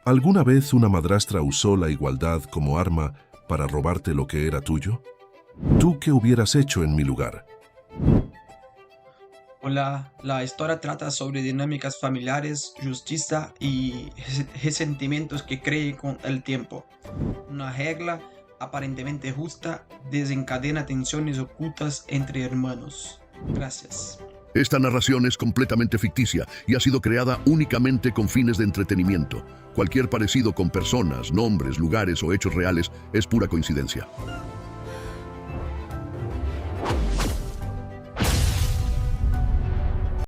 ¿Alguna vez una madrastra usó la igualdad como arma para robarte lo que era tuyo? ¿Tú qué hubieras hecho en mi lugar? Hola, la historia trata sobre dinámicas familiares, justicia y sentimientos que creen con el tiempo. Una regla aparentemente justa desencadena tensiones ocultas entre hermanos. Gracias. Esta narración es completamente ficticia y ha sido creada únicamente con fines de entretenimiento. Cualquier parecido con personas, nombres, lugares o hechos reales es pura coincidencia.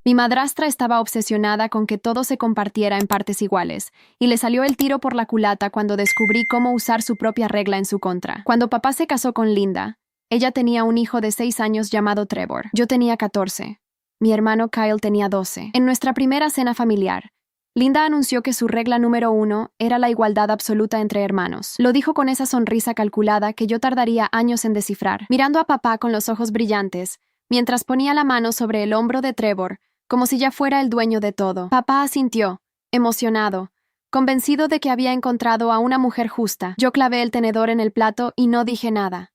Mi madrastra estaba obsesionada con que todo se compartiera en partes iguales, y le salió el tiro por la culata cuando descubrí cómo usar su propia regla en su contra. Cuando papá se casó con Linda, ella tenía un hijo de 6 años llamado Trevor. Yo tenía 14. Mi hermano Kyle tenía 12. En nuestra primera cena familiar, Linda anunció que su regla número 1 era la igualdad absoluta entre hermanos. Lo dijo con esa sonrisa calculada que yo tardaría años en descifrar, mirando a papá con los ojos brillantes, mientras ponía la mano sobre el hombro de Trevor, como si ya fuera el dueño de todo. Papá asintió, emocionado, convencido de que había encontrado a una mujer justa. Yo clavé el tenedor en el plato y no dije nada.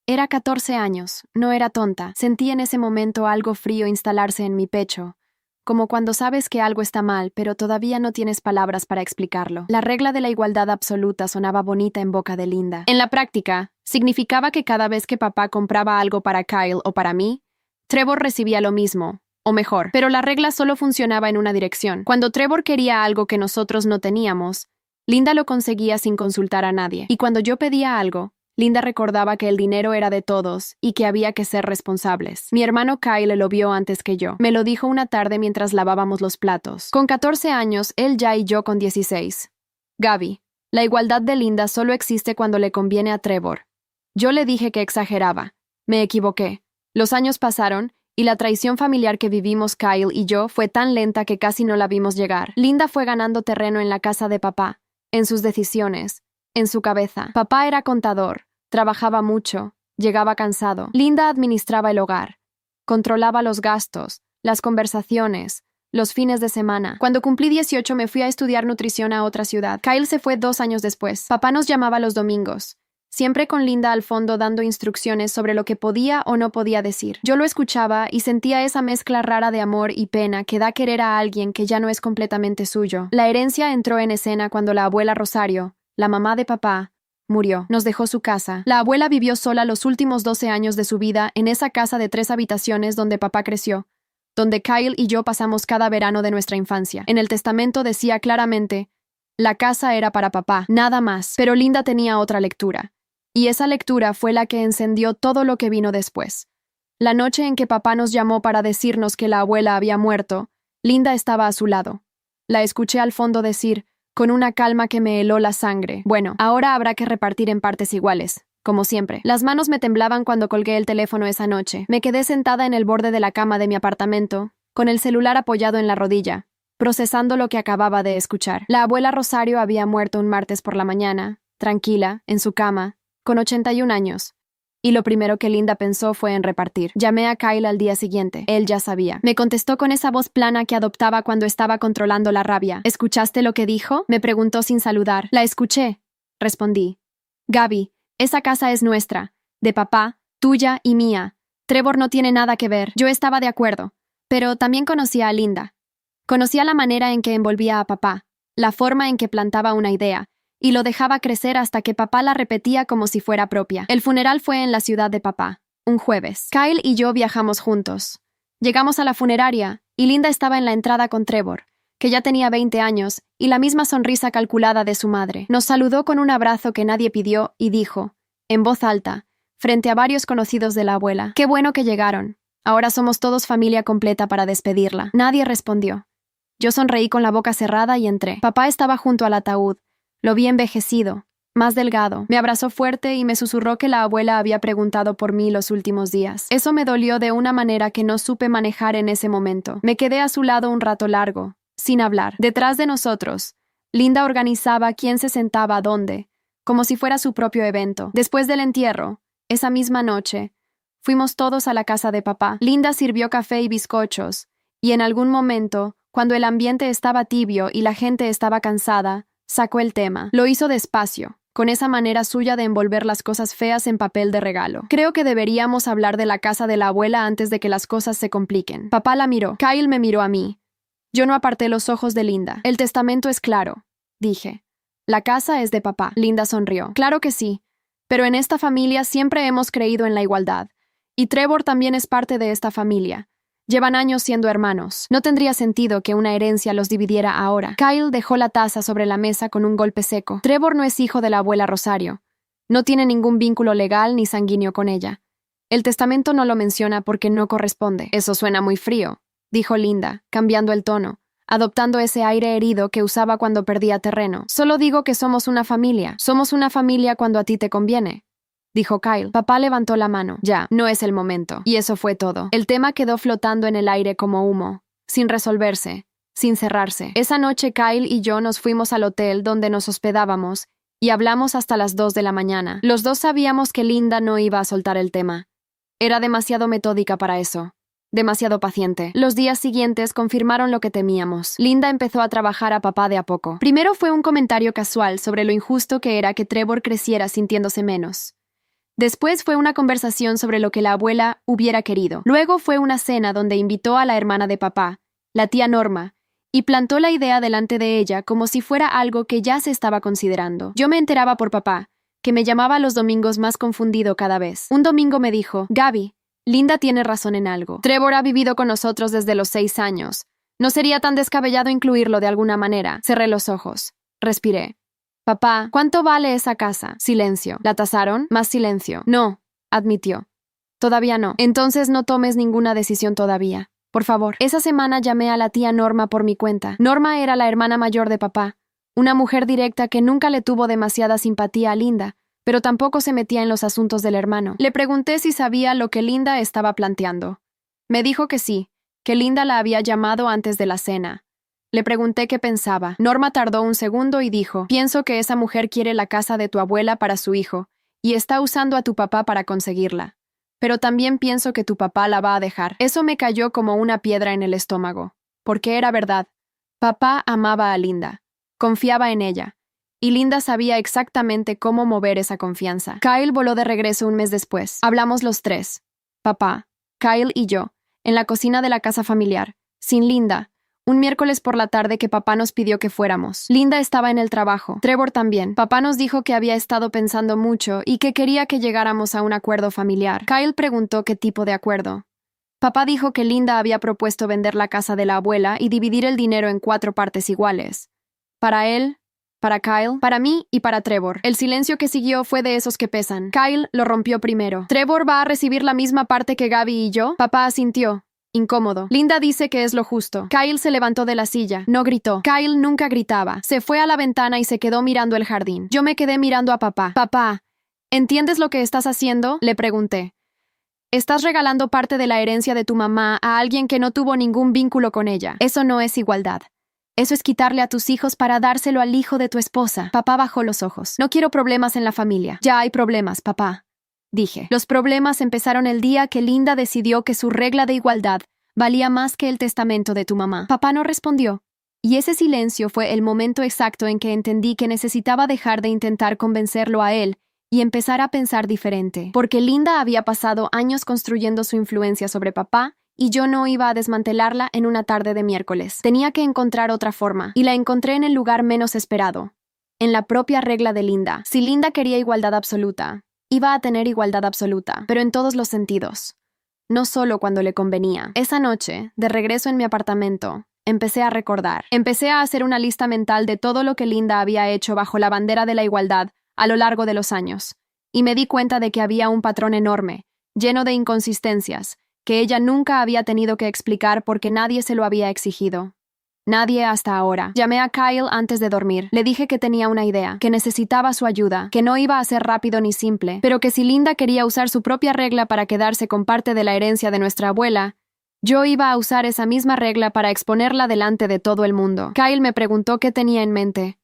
Era 14 años, no era tonta. Sentí en ese momento algo frío instalarse en mi pecho, como cuando sabes que algo está mal, pero todavía no tienes palabras para explicarlo. La regla de la igualdad absoluta sonaba bonita en boca de Linda. En la práctica, significaba que cada vez que papá compraba algo para Kyle o para mí, Trevor recibía lo mismo, o mejor. Pero la regla solo funcionaba en una dirección. Cuando Trevor quería algo que nosotros no teníamos, Linda lo conseguía sin consultar a nadie. Y cuando yo pedía algo, Linda recordaba que el dinero era de todos y que había que ser responsables. Mi hermano Kyle lo vio antes que yo. Me lo dijo una tarde mientras lavábamos los platos. Con 14 años, él ya y yo con 16. Gaby, la igualdad de Linda solo existe cuando le conviene a Trevor. Yo le dije que exageraba. Me equivoqué. Los años pasaron y la traición familiar que vivimos Kyle y yo fue tan lenta que casi no la vimos llegar. Linda fue ganando terreno en la casa de papá, en sus decisiones, en su cabeza. Papá era contador, trabajaba mucho, llegaba cansado. Linda administraba el hogar, controlaba los gastos, las conversaciones, los fines de semana. Cuando cumplí 18 me fui a estudiar nutrición a otra ciudad. Kyle se fue 2 años después. Papá nos llamaba los domingos, siempre con Linda al fondo dando instrucciones sobre lo que podía o no podía decir. Yo lo escuchaba y sentía esa mezcla rara de amor y pena que da querer a alguien que ya no es completamente suyo. La herencia entró en escena cuando la abuela Rosario, la mamá de papá, murió. Nos dejó su casa. La abuela vivió sola los últimos 12 años de su vida en esa casa de 3 habitaciones donde papá creció, donde Kyle y yo pasamos cada verano de nuestra infancia. En el testamento decía claramente, la casa era para papá, nada más. Pero Linda tenía otra lectura. Y esa lectura fue la que encendió todo lo que vino después. La noche en que papá nos llamó para decirnos que la abuela había muerto, Linda estaba a su lado. La escuché al fondo decir, con una calma que me heló la sangre: bueno, ahora habrá que repartir en partes iguales, como siempre. Las manos me temblaban cuando colgué el teléfono esa noche. Me quedé sentada en el borde de la cama de mi apartamento, con el celular apoyado en la rodilla, procesando lo que acababa de escuchar. La abuela Rosario había muerto un martes por la mañana, tranquila, en su cama, con 81 años. Y lo primero que Linda pensó fue en repartir. Llamé a Kyle al día siguiente. Él ya sabía. Me contestó con esa voz plana que adoptaba cuando estaba controlando la rabia. ¿Escuchaste lo que dijo?, me preguntó sin saludar. La escuché, respondí. Gaby, esa casa es nuestra, de papá, tuya y mía. Trevor no tiene nada que ver. Yo estaba de acuerdo. Pero también conocía a Linda. Conocía la manera en que envolvía a papá, la forma en que plantaba una idea, y lo dejaba crecer hasta que papá la repetía como si fuera propia. El funeral fue en la ciudad de papá, un jueves. Kyle y yo viajamos juntos. Llegamos a la funeraria, y Linda estaba en la entrada con Trevor, que ya tenía 20 años, y la misma sonrisa calculada de su madre. Nos saludó con un abrazo que nadie pidió, y dijo, en voz alta, frente a varios conocidos de la abuela: «Qué bueno que llegaron. Ahora somos todos familia completa para despedirla». Nadie respondió. Yo sonreí con la boca cerrada y entré. Papá estaba junto al ataúd. Lo vi envejecido, más delgado. Me abrazó fuerte y me susurró que la abuela había preguntado por mí los últimos días. Eso me dolió de una manera que no supe manejar en ese momento. Me quedé a su lado un rato largo, sin hablar. Detrás de nosotros, Linda organizaba quién se sentaba dónde, como si fuera su propio evento. Después del entierro, esa misma noche, fuimos todos a la casa de papá. Linda sirvió café y bizcochos, y en algún momento, cuando el ambiente estaba tibio y la gente estaba cansada, Sacó el tema. Lo hizo despacio, con esa manera suya de envolver las cosas feas en papel de regalo. Creo que deberíamos hablar de la casa de la abuela antes de que las cosas se compliquen. Papá la miró. Kyle me miró a mí. Yo no aparté los ojos de Linda. El testamento es claro, dije. La casa es de papá. Linda sonrió. Claro que sí, pero en esta familia siempre hemos creído en la igualdad. Y Trevor también es parte de esta familia. Llevan años siendo hermanos. No tendría sentido que una herencia los dividiera ahora. Kyle dejó la taza sobre la mesa con un golpe seco. Trevor no es hijo de la abuela Rosario. No tiene ningún vínculo legal ni sanguíneo con ella. El testamento no lo menciona porque no corresponde. Eso suena muy frío, dijo Linda, cambiando el tono, adoptando ese aire herido que usaba cuando perdía terreno. Solo digo que somos una familia. Somos una familia cuando a ti te conviene, dijo Kyle. Papá levantó la mano. Ya, no es el momento. Y eso fue todo. El tema quedó flotando en el aire como humo, sin resolverse, sin cerrarse. Esa noche Kyle y yo nos fuimos al hotel donde nos hospedábamos y hablamos hasta las 2 de la mañana. Los dos sabíamos que Linda no iba a soltar el tema. Era demasiado metódica para eso. Demasiado paciente. Los días siguientes confirmaron lo que temíamos. Linda empezó a trabajar a papá de a poco. Primero fue un comentario casual sobre lo injusto que era que Trevor creciera sintiéndose menos. Después fue una conversación sobre lo que la abuela hubiera querido. Luego fue una cena donde invitó a la hermana de papá, la tía Norma, y plantó la idea delante de ella como si fuera algo que ya se estaba considerando. Yo me enteraba por papá, que me llamaba los domingos más confundido cada vez. Un domingo me dijo, Gaby, Linda tiene razón en algo. Trevor ha vivido con nosotros desde los 6 años. No sería tan descabellado incluirlo de alguna manera. Cerré los ojos. Respiré. Papá, ¿cuánto vale esa casa? Silencio. ¿La tasaron? Más silencio. No, admitió. Todavía no. Entonces no tomes ninguna decisión todavía. Por favor. Esa semana llamé a la tía Norma por mi cuenta. Norma era la hermana mayor de papá, una mujer directa que nunca le tuvo demasiada simpatía a Linda, pero tampoco se metía en los asuntos del hermano. Le pregunté si sabía lo que Linda estaba planteando. Me dijo que sí, que Linda la había llamado antes de la cena. Le pregunté qué pensaba. Norma tardó un segundo y dijo, pienso que esa mujer quiere la casa de tu abuela para su hijo, y está usando a tu papá para conseguirla. Pero también pienso que tu papá la va a dejar. Eso me cayó como una piedra en el estómago, porque era verdad. Papá amaba a Linda, confiaba en ella, y Linda sabía exactamente cómo mover esa confianza. Kyle voló de regreso un mes después. Hablamos los tres, papá, Kyle y yo, en la cocina de la casa familiar, sin Linda, un miércoles por la tarde que papá nos pidió que fuéramos. Linda estaba en el trabajo, Trevor también. Papá nos dijo que había estado pensando mucho y que quería que llegáramos a un acuerdo familiar. Kyle preguntó qué tipo de acuerdo. Papá dijo que Linda había propuesto vender la casa de la abuela y dividir el dinero en 4 partes iguales. Para él, para Kyle, para mí y para Trevor. El silencio que siguió fue de esos que pesan. Kyle lo rompió primero. ¿Trevor va a recibir la misma parte que Gaby y yo? Papá asintió, incómodo. Linda dice que es lo justo. Kyle se levantó de la silla. No gritó. Kyle nunca gritaba. Se fue a la ventana y se quedó mirando el jardín. Yo me quedé mirando a papá. Papá, ¿entiendes lo que estás haciendo? Le pregunté. Estás regalando parte de la herencia de tu mamá a alguien que no tuvo ningún vínculo con ella. Eso no es igualdad. Eso es quitarle a tus hijos para dárselo al hijo de tu esposa. Papá bajó los ojos. No quiero problemas en la familia. Ya hay problemas, papá, dije. Los problemas empezaron el día que Linda decidió que su regla de igualdad valía más que el testamento de tu mamá. Papá no respondió. Y ese silencio fue el momento exacto en que entendí que necesitaba dejar de intentar convencerlo a él y empezar a pensar diferente. Porque Linda había pasado años construyendo su influencia sobre papá y yo no iba a desmantelarla en una tarde de miércoles. Tenía que encontrar otra forma, y la encontré en el lugar menos esperado. En la propia regla de Linda. Si Linda quería igualdad absoluta, iba a tener igualdad absoluta, pero en todos los sentidos. No solo cuando le convenía. Esa noche, de regreso en mi apartamento, empecé a recordar. Empecé a hacer una lista mental de todo lo que Linda había hecho bajo la bandera de la igualdad a lo largo de los años, y me di cuenta de que había un patrón enorme, lleno de inconsistencias, que ella nunca había tenido que explicar porque nadie se lo había exigido. Nadie hasta ahora. Llamé a Kyle antes de dormir. Le dije que tenía una idea, que necesitaba su ayuda, que no iba a ser rápido ni simple, pero que si Linda quería usar su propia regla para quedarse con parte de la herencia de nuestra abuela, yo iba a usar esa misma regla para exponerla delante de todo el mundo. Kyle me preguntó qué tenía en mente.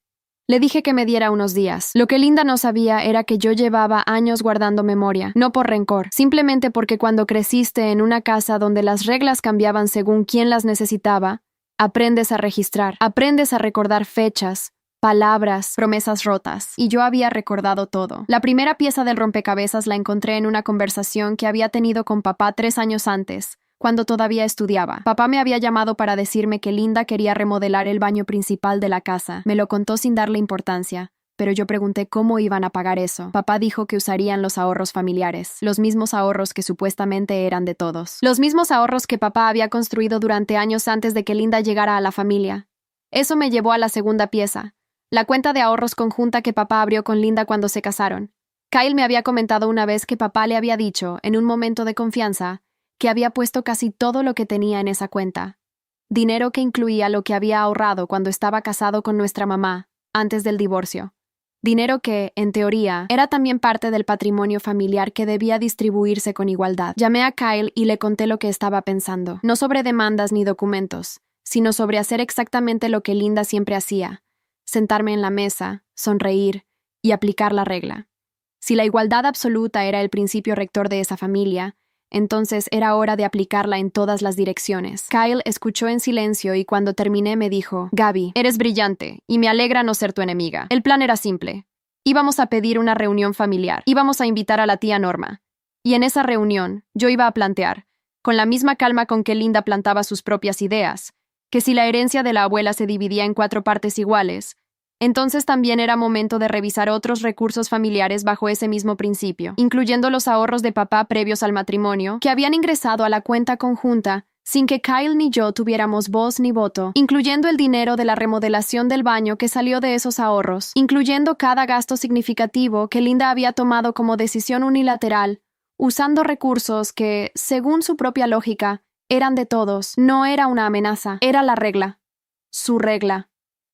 Le dije que me diera unos días. Lo que Linda no sabía era que yo llevaba años guardando memoria, no por rencor, simplemente porque cuando creciste en una casa donde las reglas cambiaban según quién las necesitaba, aprendes a registrar, aprendes a recordar fechas, palabras, promesas rotas, y yo había recordado todo. La primera pieza del rompecabezas la encontré en una conversación que había tenido con papá 3 años antes, cuando todavía estudiaba. Papá me había llamado para decirme que Linda quería remodelar el baño principal de la casa. Me lo contó sin darle importancia, pero yo pregunté cómo iban a pagar eso. Papá dijo que usarían los ahorros familiares, los mismos ahorros que supuestamente eran de todos. Los mismos ahorros que papá había construido durante años antes de que Linda llegara a la familia. Eso me llevó a la segunda pieza, la cuenta de ahorros conjunta que papá abrió con Linda cuando se casaron. Kyle me había comentado una vez que papá le había dicho, en un momento de confianza, que había puesto casi todo lo que tenía en esa cuenta. Dinero que incluía lo que había ahorrado cuando estaba casado con nuestra mamá, antes del divorcio. Dinero que, en teoría, era también parte del patrimonio familiar que debía distribuirse con igualdad. Llamé a Kyle y le conté lo que estaba pensando, no sobre demandas ni documentos, sino sobre hacer exactamente lo que Linda siempre hacía: sentarme en la mesa, sonreír y aplicar la regla. Si la igualdad absoluta era el principio rector de esa familia, entonces era hora de aplicarla en todas las direcciones. Kyle escuchó en silencio y cuando terminé me dijo: Gaby, eres brillante y me alegra no ser tu enemiga. El plan era simple. Íbamos a pedir una reunión familiar. Íbamos a invitar a la tía Norma. Y en esa reunión yo iba a plantear, con la misma calma con que Linda plantaba sus propias ideas, que si la herencia de la abuela se dividía en 4 partes iguales, entonces también era momento de revisar otros recursos familiares bajo ese mismo principio, incluyendo los ahorros de papá previos al matrimonio, que habían ingresado a la cuenta conjunta sin que Kyle ni yo tuviéramos voz ni voto, incluyendo el dinero de la remodelación del baño que salió de esos ahorros, incluyendo cada gasto significativo que Linda había tomado como decisión unilateral, usando recursos que, según su propia lógica, eran de todos. No era una amenaza, era la regla. Su regla.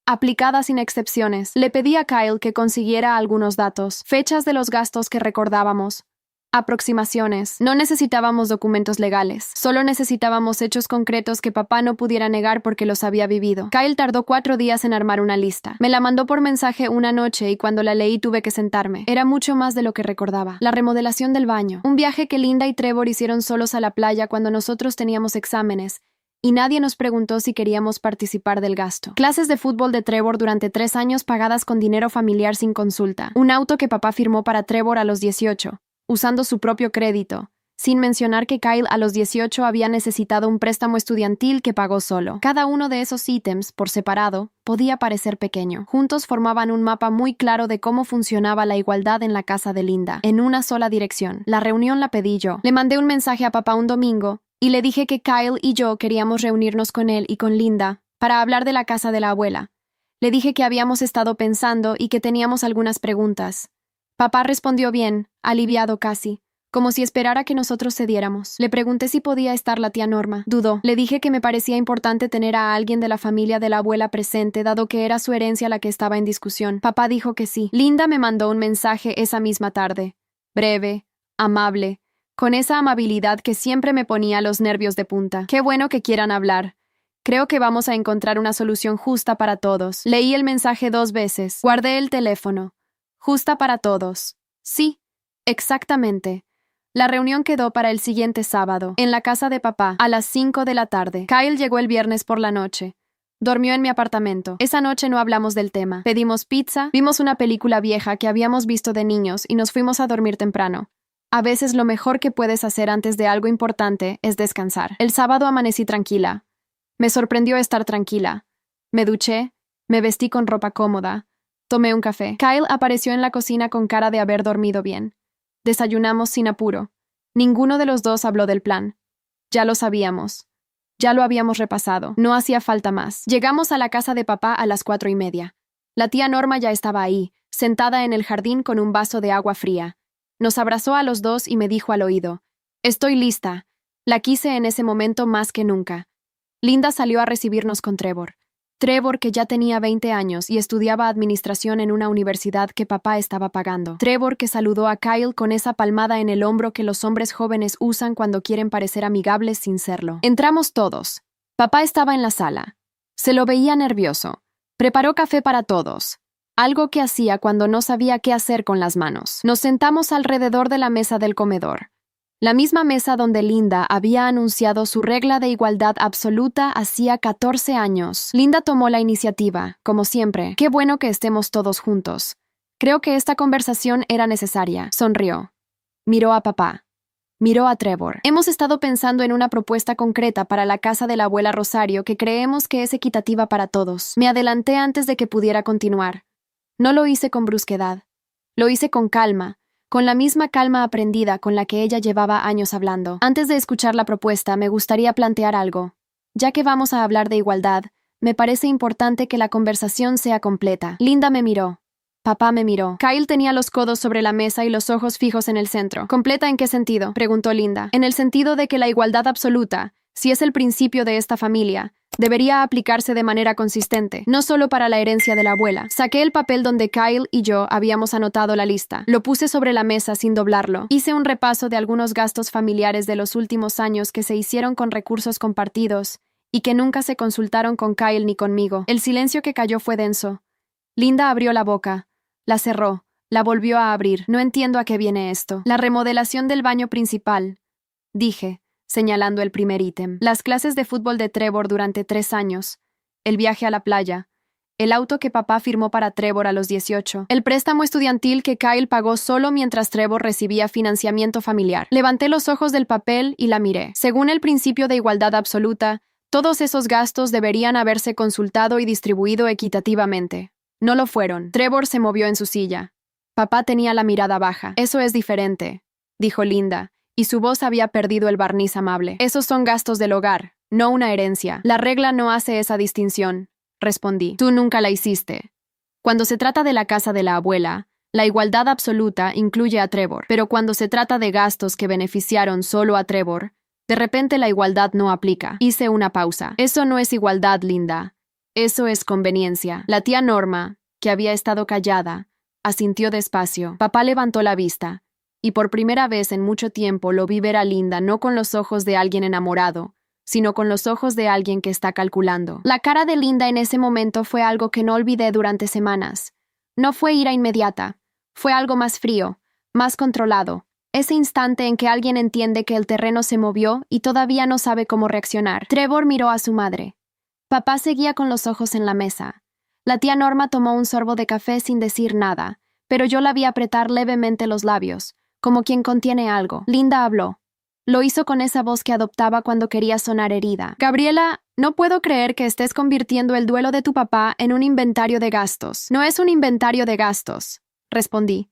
Aplicada sin excepciones. Le pedí a Kyle que consiguiera algunos datos, fechas de los gastos que recordábamos, aproximaciones. No necesitábamos documentos legales, solo necesitábamos hechos concretos que papá no pudiera negar porque los había vivido. Kyle tardó 4 días en armar una lista. Me la mandó por mensaje una noche y cuando la leí tuve que sentarme. Era mucho más de lo que recordaba. La remodelación del baño, un viaje que Linda y Trevor hicieron solos a la playa cuando nosotros teníamos exámenes, y nadie nos preguntó si queríamos participar del gasto. Clases de fútbol de Trevor durante 3 años pagadas con dinero familiar sin consulta. Un auto que papá firmó para Trevor a los 18, usando su propio crédito, sin mencionar que Kyle a los 18 había necesitado un préstamo estudiantil que pagó solo. Cada uno de esos ítems, por separado, podía parecer pequeño. Juntos formaban un mapa muy claro de cómo funcionaba la igualdad en la casa de Linda, en una sola dirección. La reunión la pedí yo. Le mandé un mensaje a papá un domingo, y le dije que Kyle y yo queríamos reunirnos con él y con Linda para hablar de la casa de la abuela. Le dije que habíamos estado pensando y que teníamos algunas preguntas. Papá respondió bien, aliviado casi, como si esperara que nosotros cediéramos. Le pregunté si podía estar la tía Norma. Dudó. Le dije que me parecía importante tener a alguien de la familia de la abuela presente, dado que era su herencia la que estaba en discusión. Papá dijo que sí. Linda me mandó un mensaje esa misma tarde. Breve, amable, con esa amabilidad que siempre me ponía los nervios de punta. Qué bueno que quieran hablar. Creo que vamos a encontrar una solución justa para todos. Leí el mensaje 2 veces. Guardé el teléfono. Justa para todos. Sí, exactamente. La reunión quedó para el siguiente sábado, en la casa de papá, a las 5 de la tarde. Kyle llegó el viernes por la noche. Dormió en mi apartamento. Esa noche no hablamos del tema. Pedimos pizza, vimos una película vieja que habíamos visto de niños y nos fuimos a dormir temprano. A veces lo mejor que puedes hacer antes de algo importante es descansar. El sábado amanecí tranquila. Me sorprendió estar tranquila. Me duché, me vestí con ropa cómoda, tomé un café. Kyle apareció en la cocina con cara de haber dormido bien. Desayunamos sin apuro. Ninguno de los dos habló del plan. Ya lo sabíamos. Ya lo habíamos repasado. No hacía falta más. Llegamos a la casa de papá a las 4:30. La tía Norma ya estaba ahí, sentada en el jardín con un vaso de agua fría. Nos abrazó a los dos y me dijo al oído: «Estoy lista». La quise en ese momento más que nunca. Linda salió a recibirnos con Trevor. Trevor, que ya tenía 20 años y estudiaba administración en una universidad que papá estaba pagando. Trevor, que saludó a Kyle con esa palmada en el hombro que los hombres jóvenes usan cuando quieren parecer amigables sin serlo. Entramos todos. Papá estaba en la sala. Se lo veía nervioso. Preparó café para todos. Algo que hacía cuando no sabía qué hacer con las manos. Nos sentamos alrededor de la mesa del comedor. La misma mesa donde Linda había anunciado su regla de igualdad absoluta hacía 14 años. Linda tomó la iniciativa, como siempre. Qué bueno que estemos todos juntos. Creo que esta conversación era necesaria. Sonrió. Miró a papá. Miró a Trevor. Hemos estado pensando en una propuesta concreta para la casa de la abuela Rosario que creemos que es equitativa para todos. Me adelanté antes de que pudiera continuar. No lo hice con brusquedad. Lo hice con calma, con la misma calma aprendida con la que ella llevaba años hablando. Antes de escuchar la propuesta, me gustaría plantear algo. Ya que vamos a hablar de igualdad, me parece importante que la conversación sea completa. Linda me miró. Papá me miró. Kyle tenía los codos sobre la mesa y los ojos fijos en el centro. ¿Completa en qué sentido?, preguntó Linda. En el sentido de que la igualdad absoluta, si es el principio de esta familia, debería aplicarse de manera consistente, no solo para la herencia de la abuela. Saqué el papel donde Kyle y yo habíamos anotado la lista. Lo puse sobre la mesa sin doblarlo. Hice un repaso de algunos gastos familiares de los últimos años que se hicieron con recursos compartidos y que nunca se consultaron con Kyle ni conmigo. El silencio que cayó fue denso. Linda abrió la boca. La cerró, la volvió a abrir. No entiendo a qué viene esto. La remodelación del baño principal, dije, señalando el primer ítem. Las clases de fútbol de Trevor durante 3 años. El viaje a la playa. El auto que papá firmó para Trevor a los 18. El préstamo estudiantil que Kyle pagó solo mientras Trevor recibía financiamiento familiar. Levanté los ojos del papel y la miré. Según el principio de igualdad absoluta, todos esos gastos deberían haberse consultado y distribuido equitativamente. No lo fueron. Trevor se movió en su silla. Papá tenía la mirada baja. Eso es diferente, dijo Linda, y su voz había perdido el barniz amable. Esos son gastos del hogar, no una herencia. La regla no hace esa distinción, respondí. Tú nunca la hiciste. Cuando se trata de la casa de la abuela, la igualdad absoluta incluye a Trevor, pero cuando se trata de gastos que beneficiaron solo a Trevor, de repente la igualdad no aplica. Hice una pausa. Eso no es igualdad, Linda. Eso es conveniencia. La tía Norma, que había estado callada, asintió despacio. Papá levantó la vista, y por primera vez en mucho tiempo lo vi ver a Linda no con los ojos de alguien enamorado, sino con los ojos de alguien que está calculando. La cara de Linda en ese momento fue algo que no olvidé durante semanas. No fue ira inmediata, fue algo más frío, más controlado. Ese instante en que alguien entiende que el terreno se movió y todavía no sabe cómo reaccionar. Trevor miró a su madre. Papá seguía con los ojos en la mesa. La tía Norma tomó un sorbo de café sin decir nada, pero yo la vi apretar levemente los labios, como quien contiene algo. Linda habló. Lo hizo con esa voz que adoptaba cuando quería sonar herida. Gabriela, no puedo creer que estés convirtiendo el duelo de tu papá en un inventario de gastos. No es un inventario de gastos, respondí.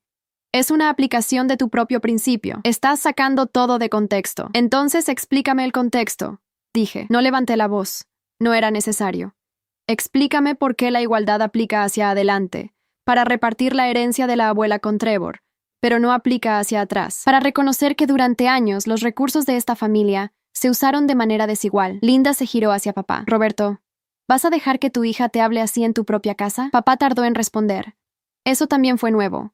Es una aplicación de tu propio principio. Estás sacando todo de contexto. Entonces explícame el contexto, dije. No levanté la voz. No era necesario. Explícame por qué la igualdad aplica hacia adelante, para repartir la herencia de la abuela con Trevor, pero no aplica hacia atrás, para reconocer que durante años los recursos de esta familia se usaron de manera desigual. Linda se giró hacia papá. Roberto, ¿vas a dejar que tu hija te hable así en tu propia casa? Papá tardó en responder. Eso también fue nuevo.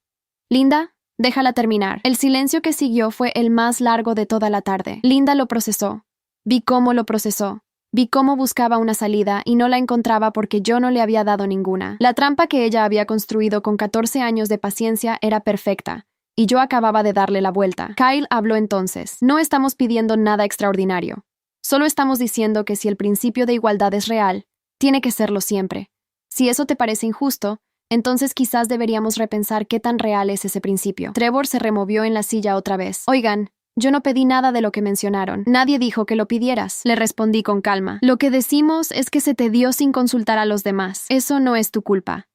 Linda, déjala terminar. El silencio que siguió fue el más largo de toda la tarde. Linda lo procesó. Vi cómo lo procesó. Vi cómo buscaba una salida y no la encontraba porque yo no le había dado ninguna. La trampa que ella había construido con 14 años de paciencia era perfecta, y yo acababa de darle la vuelta. Kyle habló entonces. No estamos pidiendo nada extraordinario. Solo estamos diciendo que si el principio de igualdad es real, tiene que serlo siempre. Si eso te parece injusto, entonces quizás deberíamos repensar qué tan real es ese principio. Trevor se removió en la silla otra vez. Oigan, yo no pedí nada de lo que mencionaron. Nadie dijo que lo pidieras, le respondí con calma. Lo que decimos es que se te dio sin consultar a los demás. Eso no es tu culpa.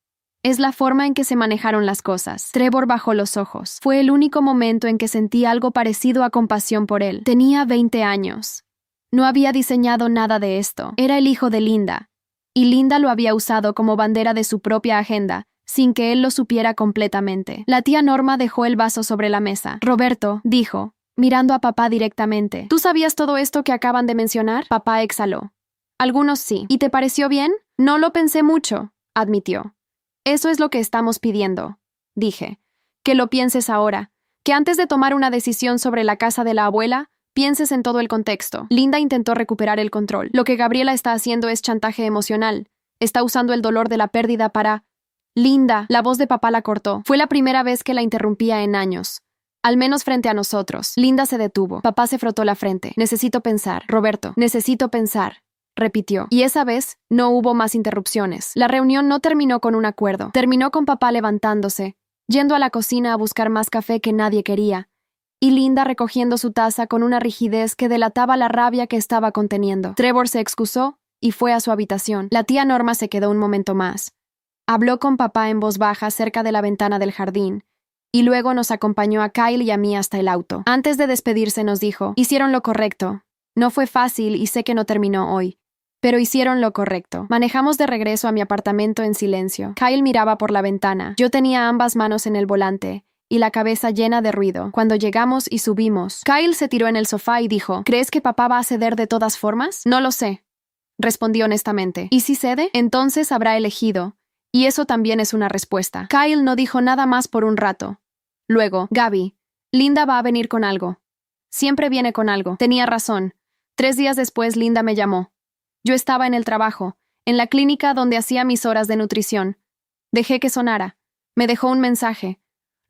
Es la forma en que se manejaron las cosas. Trevor bajó los ojos. Fue el único momento en que sentí algo parecido a compasión por él. Tenía 20 años. No había diseñado nada de esto. Era el hijo de Linda. Y Linda lo había usado como bandera de su propia agenda, sin que él lo supiera completamente. La tía Norma dejó el vaso sobre la mesa. Roberto, dijo, mirando a papá directamente. ¿Tú sabías todo esto que acaban de mencionar? Papá exhaló. Algunos sí. ¿Y te pareció bien? No lo pensé mucho, admitió. Eso es lo que estamos pidiendo, dije. Que lo pienses ahora. Que antes de tomar una decisión sobre la casa de la abuela, pienses en todo el contexto. Linda intentó recuperar el control. Lo que Gabriela está haciendo es chantaje emocional. Está usando el dolor de la pérdida para... Linda, la voz de papá la cortó. Fue la primera vez que la interrumpía en años. Al menos frente a nosotros. Linda se detuvo. Papá se frotó la frente. Necesito pensar. Roberto, necesito pensar, repitió. Y esa vez no hubo más interrupciones. La reunión no terminó con un acuerdo. Terminó con papá levantándose, yendo a la cocina a buscar más café que nadie quería, y Linda recogiendo su taza con una rigidez que delataba la rabia que estaba conteniendo. Trevor se excusó y fue a su habitación. La tía Norma se quedó un momento más. Habló con papá en voz baja cerca de la ventana del jardín, y luego nos acompañó a Kyle y a mí hasta el auto. Antes de despedirse nos dijo: hicieron lo correcto. No fue fácil y sé que no terminó hoy, pero hicieron lo correcto. Manejamos de regreso a mi apartamento en silencio. Kyle miraba por la ventana. Yo tenía ambas manos en el volante y la cabeza llena de ruido. Cuando llegamos y subimos, Kyle se tiró en el sofá y dijo: ¿crees que papá va a ceder de todas formas? No lo sé, respondí honestamente. ¿Y si cede? Entonces habrá elegido, y eso también es una respuesta. Kyle no dijo nada más por un rato. Luego: Gaby, Linda va a venir con algo. Siempre viene con algo. Tenía razón. 3 días después Linda me llamó. Yo estaba en el trabajo, en la clínica donde hacía mis horas de nutrición. Dejé que sonara. Me dejó un mensaje.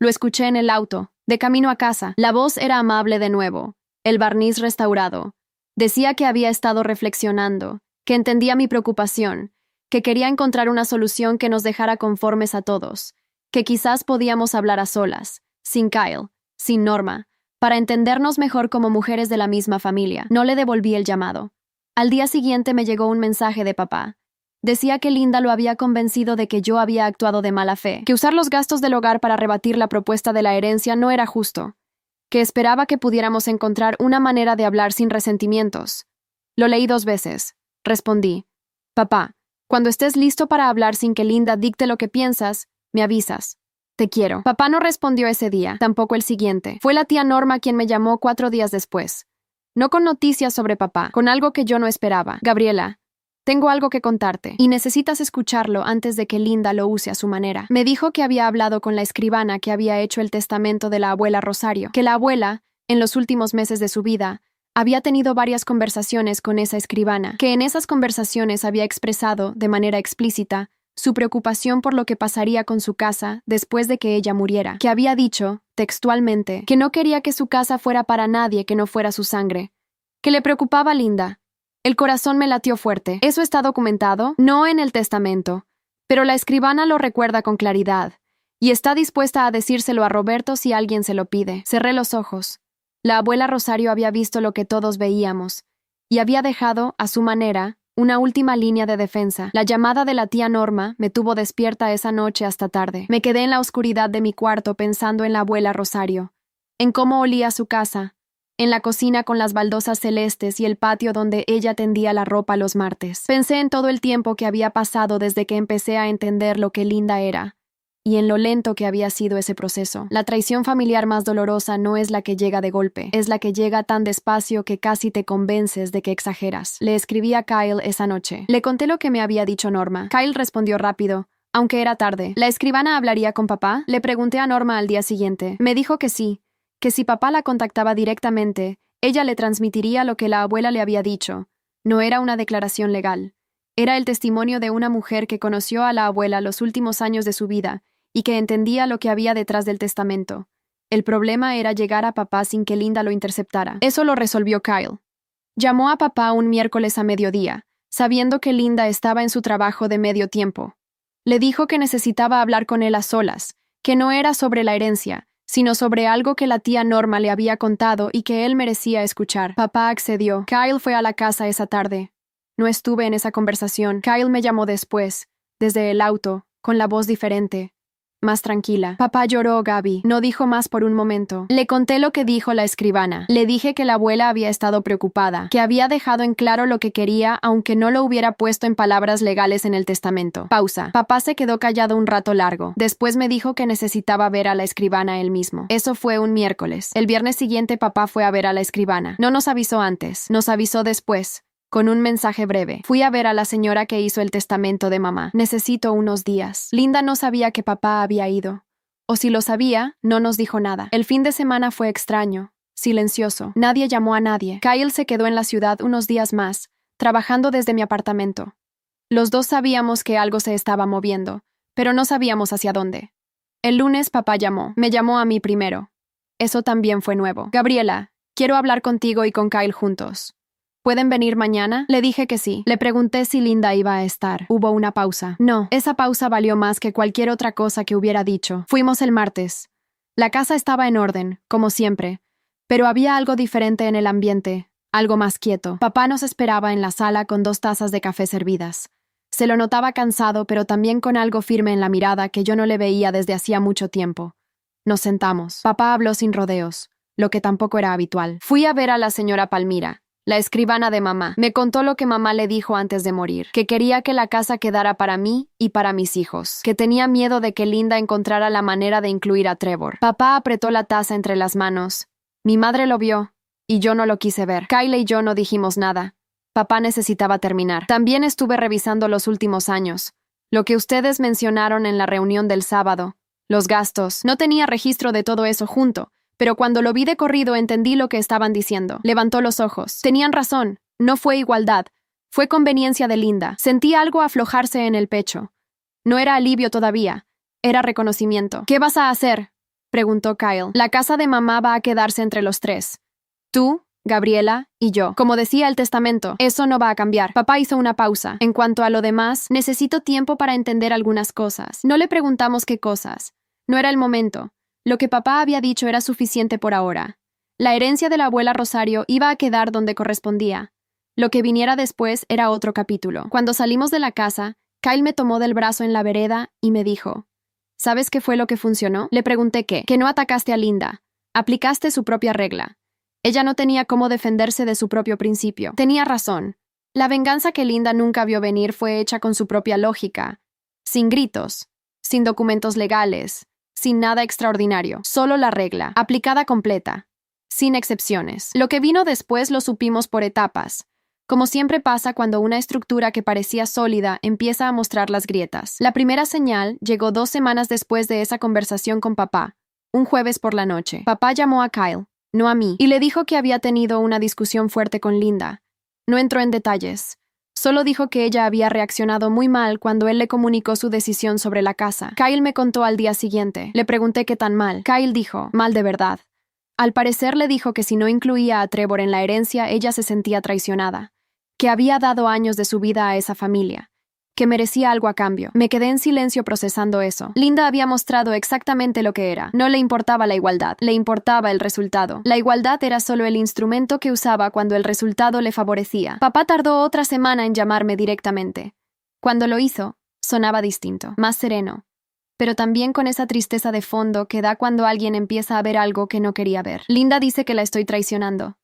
Lo escuché en el auto, de camino a casa. La voz era amable de nuevo, el barniz restaurado. Decía que había estado reflexionando, que entendía mi preocupación, que quería encontrar una solución que nos dejara conformes a todos, que quizás podíamos hablar a solas, sin Kyle, sin Norma, para entendernos mejor como mujeres de la misma familia. No le devolví el llamado. Al día siguiente me llegó un mensaje de papá. Decía que Linda lo había convencido de que yo había actuado de mala fe, que usar los gastos del hogar para rebatir la propuesta de la herencia no era justo, que esperaba que pudiéramos encontrar una manera de hablar sin resentimientos. Lo leí 2 veces. Respondí: papá, cuando estés listo para hablar sin que Linda dicte lo que piensas, me avisas. Te quiero. Papá no respondió ese día, tampoco el siguiente. Fue la tía Norma quien me llamó 4 días después. No con noticias sobre papá, con algo que yo no esperaba. Gabriela, tengo algo que contarte, y necesitas escucharlo antes de que Linda lo use a su manera. Me dijo que había hablado con la escribana que había hecho el testamento de la abuela Rosario, que la abuela, en los últimos meses de su vida, había tenido varias conversaciones con esa escribana, que en esas conversaciones había expresado, de manera explícita, su preocupación por lo que pasaría con su casa después de que ella muriera, que había dicho, textualmente, que no quería que su casa fuera para nadie que no fuera su sangre, que le preocupaba a Linda. El corazón me latió fuerte. ¿Eso está documentado? No en el testamento, pero la escribana lo recuerda con claridad, y está dispuesta a decírselo a Roberto si alguien se lo pide. Cerré los ojos. La abuela Rosario había visto lo que todos veíamos, y había dejado, a su manera, una última línea de defensa. La llamada de la tía Norma me tuvo despierta esa noche hasta tarde. Me quedé en la oscuridad de mi cuarto pensando en la abuela Rosario, en cómo olía su casa, en la cocina con las baldosas celestes y el patio donde ella tendía la ropa los martes. Pensé en todo el tiempo que había pasado desde que empecé a entender lo que Linda era, y en lo lento que había sido ese proceso. La traición familiar más dolorosa no es la que llega de golpe, es la que llega tan despacio que casi te convences de que exageras. Le escribí a Kyle esa noche. Le conté lo que me había dicho Norma. Kyle respondió rápido, aunque era tarde. ¿La escribana hablaría con papá? Le pregunté a Norma al día siguiente. Me dijo que sí, que si papá la contactaba directamente, ella le transmitiría lo que la abuela le había dicho. No era una declaración legal. Era el testimonio de una mujer que conoció a la abuela los últimos años de su vida y que entendía lo que había detrás del testamento. El problema era llegar a papá sin que Linda lo interceptara. Eso lo resolvió Kyle. Llamó a papá un miércoles a mediodía, sabiendo que Linda estaba en su trabajo de medio tiempo. Le dijo que necesitaba hablar con él a solas, que no era sobre la herencia, sino sobre algo que la tía Norma le había contado y que él merecía escuchar. Papá accedió. Kyle fue a la casa esa tarde. No estuve en esa conversación. Kyle me llamó después, desde el auto, con la voz diferente, más tranquila. Papá lloró, Gaby. No dijo más por un momento. Le conté lo que dijo la escribana. Le dije que la abuela había estado preocupada, que había dejado en claro lo que quería, aunque no lo hubiera puesto en palabras legales en el testamento. Pausa. Papá se quedó callado un rato largo. Después me dijo que necesitaba ver a la escribana él mismo. Eso fue un miércoles. El viernes siguiente papá fue a ver a la escribana. No nos avisó antes. Nos avisó después, con un mensaje breve. Fui a ver a la señora que hizo el testamento de mamá. Necesito unos días. Linda no sabía que papá había ido. O si lo sabía, no nos dijo nada. El fin de semana fue extraño, silencioso. Nadie llamó a nadie. Kyle se quedó en la ciudad unos días más, trabajando desde mi apartamento. Los dos sabíamos que algo se estaba moviendo, pero no sabíamos hacia dónde. El lunes papá llamó. Me llamó a mí primero. Eso también fue nuevo. Gabriela, quiero hablar contigo y con Kyle juntos. ¿Pueden venir mañana? Le dije que sí. Le pregunté si Linda iba a estar. Hubo una pausa. No, esa pausa valió más que cualquier otra cosa que hubiera dicho. Fuimos el martes. La casa estaba en orden, como siempre, pero había algo diferente en el ambiente, algo más quieto. Papá nos esperaba en la sala con 2 tazas de café servidas. Se lo notaba cansado, pero también con algo firme en la mirada que yo no le veía desde hacía mucho tiempo. Nos sentamos. Papá habló sin rodeos, lo que tampoco era habitual. Fui a ver a la señora Palmira, la escribana de mamá. Me contó lo que mamá le dijo antes de morir, que quería que la casa quedara para mí y para mis hijos, que tenía miedo de que Linda encontrara la manera de incluir a Trevor. Papá apretó la taza entre las manos. Mi madre lo vio, y yo no lo quise ver. Kyle y yo no dijimos nada. Papá necesitaba terminar. También estuve revisando los últimos años. Lo que ustedes mencionaron en la reunión del sábado. Los gastos. No tenía registro de todo eso junto, pero cuando lo vi de corrido entendí lo que estaban diciendo. Levantó los ojos. Tenían razón. No fue igualdad. Fue conveniencia de Linda. Sentí algo aflojarse en el pecho. No era alivio todavía. Era reconocimiento. ¿Qué vas a hacer?, preguntó Kyle. La casa de mamá va a quedarse entre los 3. Tú, Gabriela y yo. Como decía el testamento, eso no va a cambiar. Papá hizo una pausa. En cuanto a lo demás, necesito tiempo para entender algunas cosas. No le preguntamos qué cosas. No era el momento. Lo que papá había dicho era suficiente por ahora. La herencia de la abuela Rosario iba a quedar donde correspondía. Lo que viniera después era otro capítulo. Cuando salimos de la casa, Kyle me tomó del brazo en la vereda y me dijo: ¿Sabes qué fue lo que funcionó? Le pregunté qué. Que no atacaste a Linda. Aplicaste su propia regla. Ella no tenía cómo defenderse de su propio principio. Tenía razón. La venganza que Linda nunca vio venir fue hecha con su propia lógica. Sin gritos. Sin documentos legales. Sin nada extraordinario. Solo la regla. Aplicada completa. Sin excepciones. Lo que vino después lo supimos por etapas. Como siempre pasa cuando una estructura que parecía sólida empieza a mostrar las grietas. La primera señal llegó 2 semanas después de esa conversación con papá, un jueves por la noche. Papá llamó a Kyle, no a mí, y le dijo que había tenido una discusión fuerte con Linda. No entró en detalles. Solo dijo que ella había reaccionado muy mal cuando él le comunicó su decisión sobre la casa. Kyle me contó al día siguiente. Le pregunté qué tan mal. Kyle dijo: mal de verdad. Al parecer le dijo que si no incluía a Trevor en la herencia, ella se sentía traicionada. Que había dado años de su vida a esa familia, que merecía algo a cambio. Me quedé en silencio procesando eso. Linda había mostrado exactamente lo que era. No le importaba la igualdad, le importaba el resultado. La igualdad era solo el instrumento que usaba cuando el resultado le favorecía. Papá tardó otra semana en llamarme directamente. Cuando lo hizo, sonaba distinto, más sereno, pero también con esa tristeza de fondo que da cuando alguien empieza a ver algo que no quería ver. Linda dice que la estoy traicionando.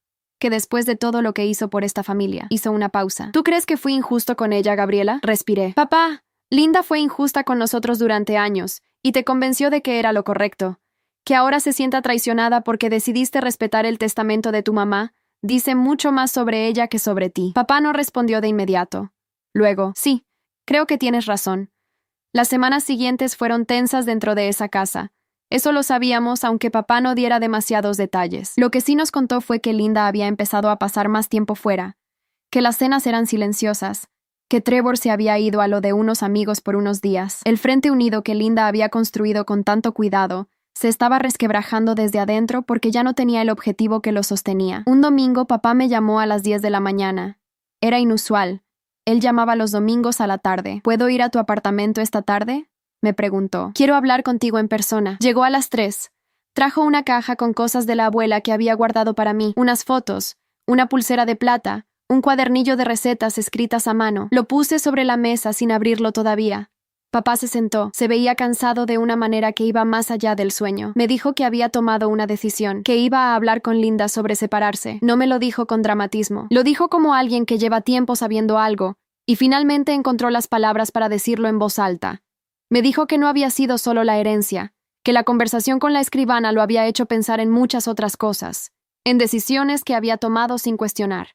Que después de todo lo que hizo por esta familia, hizo una pausa. ¿Tú crees que fui injusto con ella, Gabriela? Respiré. Papá, Linda fue injusta con nosotros durante años, y te convenció de que era lo correcto. Que ahora se sienta traicionada porque decidiste respetar el testamento de tu mamá, dice mucho más sobre ella que sobre ti. Papá no respondió de inmediato. Luego, sí, creo que tienes razón. Las semanas siguientes fueron tensas dentro de esa casa. Eso lo sabíamos, aunque papá no diera demasiados detalles. Lo que sí nos contó fue que Linda había empezado a pasar más tiempo fuera, que las cenas eran silenciosas, que Trevor se había ido a lo de unos amigos por unos días. El frente unido que Linda había construido con tanto cuidado se estaba resquebrajando desde adentro porque ya no tenía el objetivo que lo sostenía. Un domingo papá me llamó a las 10 de la mañana. Era inusual. Él llamaba los domingos a la tarde. ¿Puedo ir a tu apartamento esta tarde?, me preguntó. Quiero hablar contigo en persona. Llegó a las 3. Trajo una caja con cosas de la abuela que había guardado para mí, unas fotos, una pulsera de plata, un cuadernillo de recetas escritas a mano. Lo puse sobre la mesa sin abrirlo todavía. Papá se sentó. Se veía cansado de una manera que iba más allá del sueño. Me dijo que había tomado una decisión, que iba a hablar con Linda sobre separarse. No me lo dijo con dramatismo. Lo dijo como alguien que lleva tiempo sabiendo algo, y finalmente encontró las palabras para decirlo en voz alta. Me dijo que no había sido solo la herencia, que la conversación con la escribana lo había hecho pensar en muchas otras cosas, en decisiones que había tomado sin cuestionar,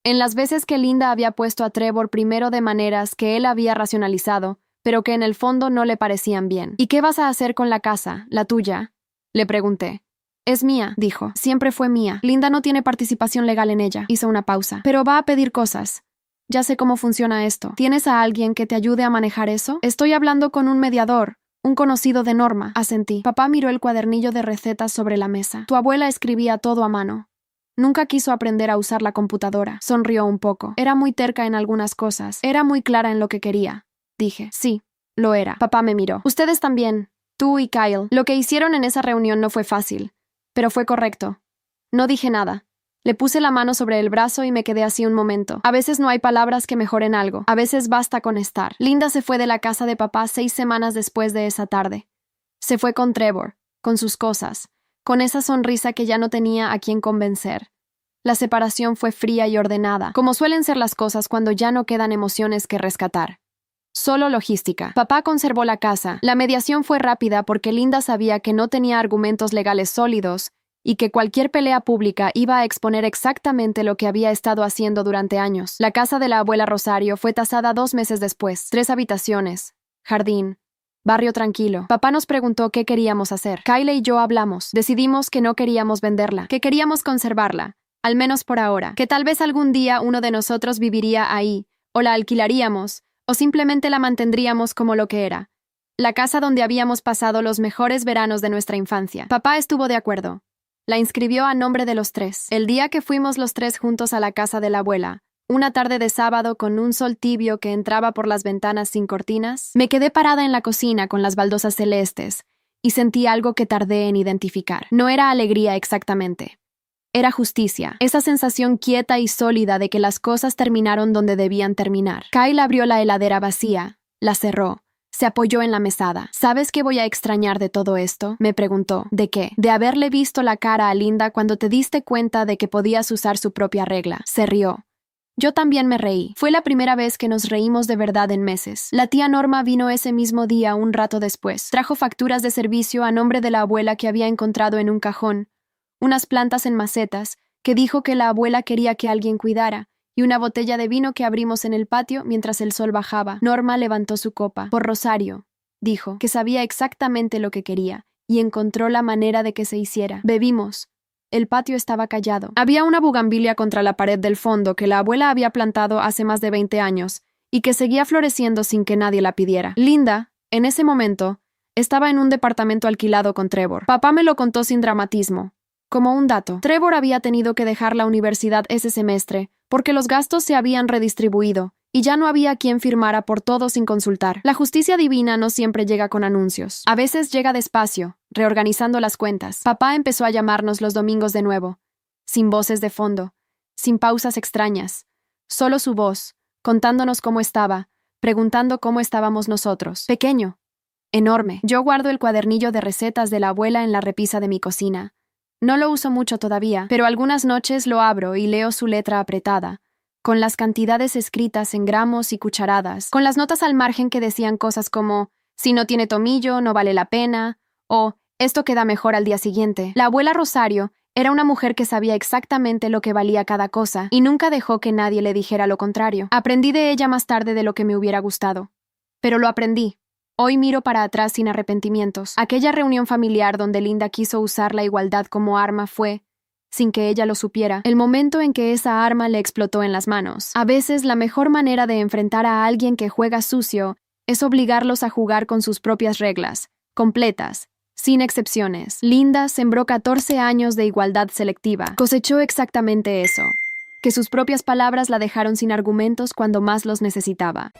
en las veces que Linda había puesto a Trevor primero de maneras que él había racionalizado, pero que en el fondo no le parecían bien. ¿Y qué vas a hacer con la casa, la tuya?, le pregunté. Es mía, dijo. Siempre fue mía. Linda no tiene participación legal en ella. Hizo una pausa. Pero va a pedir cosas. Ya sé cómo funciona esto. ¿Tienes a alguien que te ayude a manejar eso? Estoy hablando con un mediador, Un conocido de Norma, asentí. Papá miró el cuadernillo de recetas sobre la mesa. Tu abuela escribía todo a mano. Nunca quiso aprender a usar la computadora. Sonrió un poco. Era muy terca en algunas cosas. Era muy clara en lo que quería. Dije, sí, lo era. Papá me miró. Ustedes también, tú y Kyle. Lo que hicieron en esa reunión no fue fácil, pero fue correcto. No dije nada. Le puse la mano sobre el brazo y me quedé así un momento. A veces no hay palabras que mejoren algo. A veces basta con estar. Linda se fue de la casa de papá 6 semanas después de esa tarde. Se fue con Trevor, con sus cosas, con esa sonrisa que ya no tenía a quien convencer. La separación fue fría y ordenada, como suelen ser las cosas cuando ya no quedan emociones que rescatar. Solo logística. Papá conservó la casa. La mediación fue rápida porque Linda sabía que no tenía argumentos legales sólidos y que cualquier pelea pública iba a exponer exactamente lo que había estado haciendo durante años. La casa de la abuela Rosario fue tasada 2 meses después. 3 habitaciones, jardín, barrio tranquilo. Papá nos preguntó qué queríamos hacer. Kyle y yo hablamos. Decidimos que no queríamos venderla, que queríamos conservarla, al menos por ahora, que tal vez algún día uno de nosotros viviría ahí, o la alquilaríamos, o simplemente la mantendríamos como lo que era. La casa donde habíamos pasado los mejores veranos de nuestra infancia. Papá estuvo de acuerdo. La inscribió a nombre de los 3. El día que fuimos los 3 juntos a la casa de la abuela, una tarde de sábado con un sol tibio que entraba por las ventanas sin cortinas, me quedé parada en la cocina con las baldosas celestes y sentí algo que tardé en identificar. No era alegría exactamente. Era justicia, esa sensación quieta y sólida de que las cosas terminaron donde debían terminar. Kyle abrió la heladera vacía, la cerró, se apoyó en la mesada. ¿Sabes qué voy a extrañar de todo esto?, me preguntó. ¿De qué? De haberle visto la cara a Linda cuando te diste cuenta de que podías usar su propia regla. Se rió. Yo también me reí. Fue la primera vez que nos reímos de verdad en meses. La tía Norma vino ese mismo día un rato después. Trajo facturas de servicio a nombre de la abuela que había encontrado en un cajón, unas plantas en macetas, que dijo que la abuela quería que alguien cuidara, y una botella de vino que abrimos en el patio mientras el sol bajaba. Norma levantó su copa. Por Rosario, dijo, que sabía exactamente lo que quería, y encontró la manera de que se hiciera. Bebimos. El patio estaba callado. Había una bugambilia contra la pared del fondo que la abuela había plantado hace más de 20 años, y que seguía floreciendo sin que nadie la pidiera. Linda, en ese momento, estaba en un departamento alquilado con Trevor. Papá me lo contó sin dramatismo. Como un dato, Trevor había tenido que dejar la universidad ese semestre porque los gastos se habían redistribuido y ya no había quien firmara por todo sin consultar. La justicia divina no siempre llega con anuncios. A veces llega despacio, reorganizando las cuentas. Papá empezó a llamarnos los domingos de nuevo, sin voces de fondo, sin pausas extrañas, solo su voz, contándonos cómo estaba, preguntando cómo estábamos nosotros. Pequeño, enorme. Yo guardo el cuadernillo de recetas de la abuela en la repisa de mi cocina. No lo uso mucho todavía, pero algunas noches lo abro y leo su letra apretada, con las cantidades escritas en gramos y cucharadas, con las notas al margen que decían cosas como «si no tiene tomillo, no vale la pena» o «esto queda mejor al día siguiente». La abuela Rosario era una mujer que sabía exactamente lo que valía cada cosa y nunca dejó que nadie le dijera lo contrario. Aprendí de ella más tarde de lo que me hubiera gustado. Pero lo aprendí. Hoy miro para atrás sin arrepentimientos. Aquella reunión familiar donde Linda quiso usar la igualdad como arma fue, sin que ella lo supiera, el momento en que esa arma le explotó en las manos. A veces la mejor manera de enfrentar a alguien que juega sucio es obligarlos a jugar con sus propias reglas, completas, sin excepciones. Linda sembró 14 años de igualdad selectiva. Cosechó exactamente eso, que sus propias palabras la dejaron sin argumentos cuando más los necesitaba.